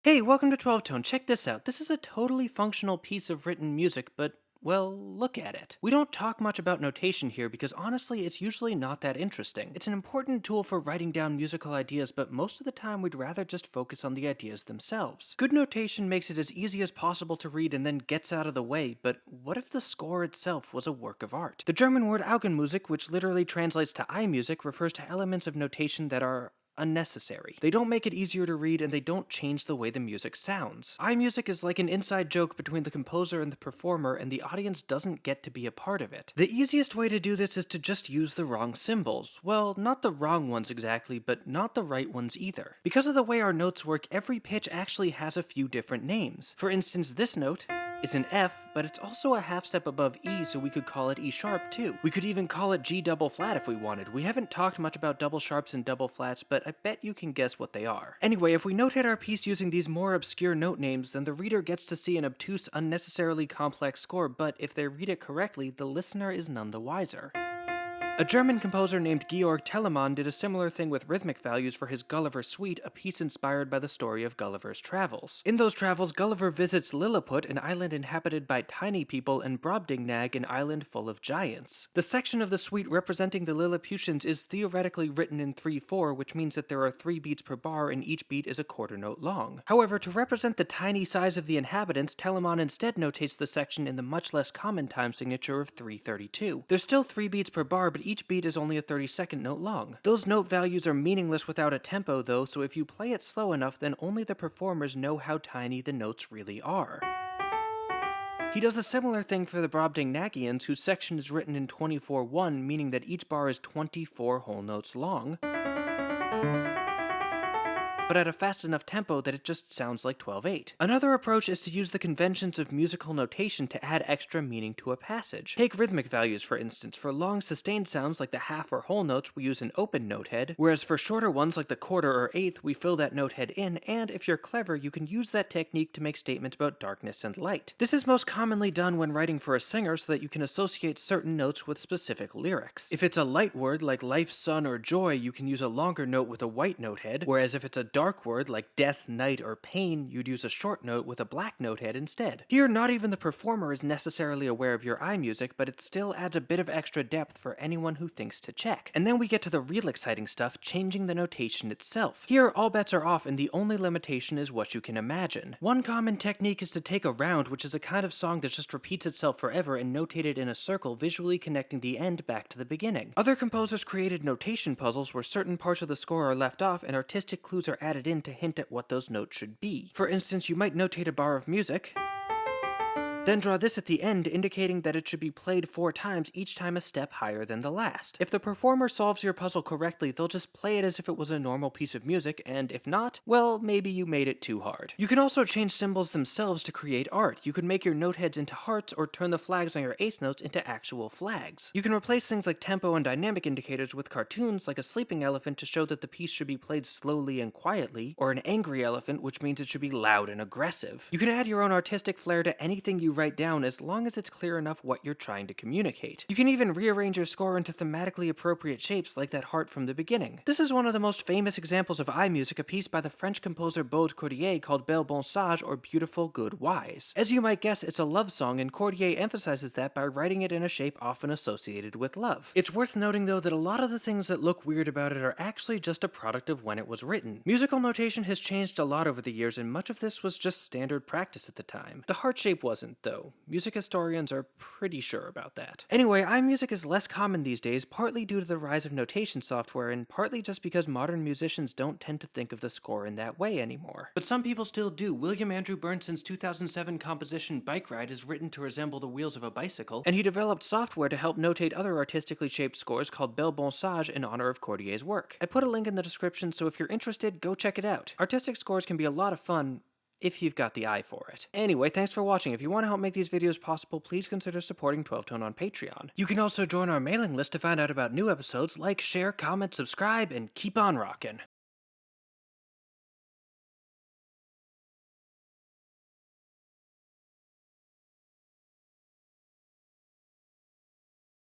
Hey, welcome to 12 Tone. Check this out. This is a totally functional piece of written music, but, well, look at it. We don't talk much about notation here because honestly, it's usually not that interesting. It's an important tool for writing down musical ideas, but most of the time we'd rather just focus on the ideas themselves. Good notation makes it as easy as possible to read and then gets out of the way, but what if the score itself was a work of art? The German word Augenmusik, which literally translates to eye music, refers to elements of notation that are unnecessary. They don't make it easier to read, and they don't change the way the music sounds. iMusic is like an inside joke between the composer and the performer, and the audience doesn't get to be a part of it. The easiest way to do this is to just use the wrong symbols. Well, not the wrong ones exactly, but not the right ones either. Because of the way our notes work, every pitch actually has a few different names. For instance, this note is an F, but it's also a half step above E, so we could call it E sharp too. We could even call it G double flat if we wanted. We haven't talked much about double sharps and double flats, but I bet you can guess what they are. Anyway, if we notate our piece using these more obscure note names, then the reader gets to see an obtuse, unnecessarily complex score, but if they read it correctly, the listener is none the wiser. A German composer named Georg Telemann did a similar thing with rhythmic values for his Gulliver Suite, a piece inspired by the story of Gulliver's travels. In those travels, Gulliver visits Lilliput, an island inhabited by tiny people, and Brobdingnag, an island full of giants. The section of the suite representing the Lilliputians is theoretically written in 3/4, which means that there are 3 beats per bar and each beat is a quarter note long. However, to represent the tiny size of the inhabitants, Telemann instead notates the section in the much less common time signature of 3/32. There's still 3 beats per bar, but each beat is only a 32nd note long. Those note values are meaningless without a tempo though, so if you play it slow enough, then only the performers know how tiny the notes really are. He does a similar thing for the Brobdingnagians, whose section is written in 24/1, meaning that each bar is 24 whole notes long, but at a fast enough tempo that it just sounds like 12/8. Another approach is to use the conventions of musical notation to add extra meaning to a passage. Take rhythmic values, for instance. For long sustained sounds like the half or whole notes, we use an open note head, whereas for shorter ones like the quarter or eighth, we fill that note head in, and if you're clever, you can use that technique to make statements about darkness and light. This is most commonly done when writing for a singer so that you can associate certain notes with specific lyrics. If it's a light word like life, sun, or joy, you can use a longer note with a white note head, whereas if it's a dark word like death, night, or pain, you'd use a short note with a black note head instead. Here, not even the performer is necessarily aware of your eye music, but it still adds a bit of extra depth for anyone who thinks to check. And then we get to the real exciting stuff, changing the notation itself. Here, all bets are off, and the only limitation is what you can imagine. One common technique is to take a round, which is a kind of song that just repeats itself forever, and notate it in a circle, visually connecting the end back to the beginning. Other composers created notation puzzles where certain parts of the score are left off and artistic clues are added in to hint at what those notes should be. For instance, you might notate a bar of music, then draw this at the end, indicating that it should be played 4 times, each time a step higher than the last. If the performer solves your puzzle correctly, they'll just play it as if it was a normal piece of music, and if not, well, maybe you made it too hard. You can also change symbols themselves to create art. You can make your note heads into hearts, or turn the flags on your eighth notes into actual flags. You can replace things like tempo and dynamic indicators with cartoons, like a sleeping elephant to show that the piece should be played slowly and quietly, or an angry elephant, which means it should be loud and aggressive. You can add your own artistic flair to anything you write down as long as it's clear enough what you're trying to communicate. You can even rearrange your score into thematically appropriate shapes like that heart from the beginning. This is one of the most famous examples of iMusic, a piece by the French composer Bode Cordier called Belle, Bon, Sage, or Beautiful, Good, Wise. As you might guess, it's a love song, and Cordier emphasizes that by writing it in a shape often associated with love. It's worth noting though that a lot of the things that look weird about it are actually just a product of when it was written. Musical notation has changed a lot over the years, and much of this was just standard practice at the time. The heart shape wasn't, though. Music historians are pretty sure about that. Anyway, iMusic is less common these days, partly due to the rise of notation software, and partly just because modern musicians don't tend to think of the score in that way anymore. But some people still do. William Andrew Bernstein's 2007 composition Bike Ride is written to resemble the wheels of a bicycle, and he developed software to help notate other artistically shaped scores called Belle, Bon, Sage in honor of Cordier's work. I put a link in the description, so if you're interested, go check it out. Artistic scores can be a lot of fun, if you've got the eye for it. Anyway, thanks for watching. If you want to help make these videos possible, please consider supporting 12 Tone on Patreon. You can also join our mailing list to find out about new episodes, like, share, comment, subscribe, and keep on rockin'.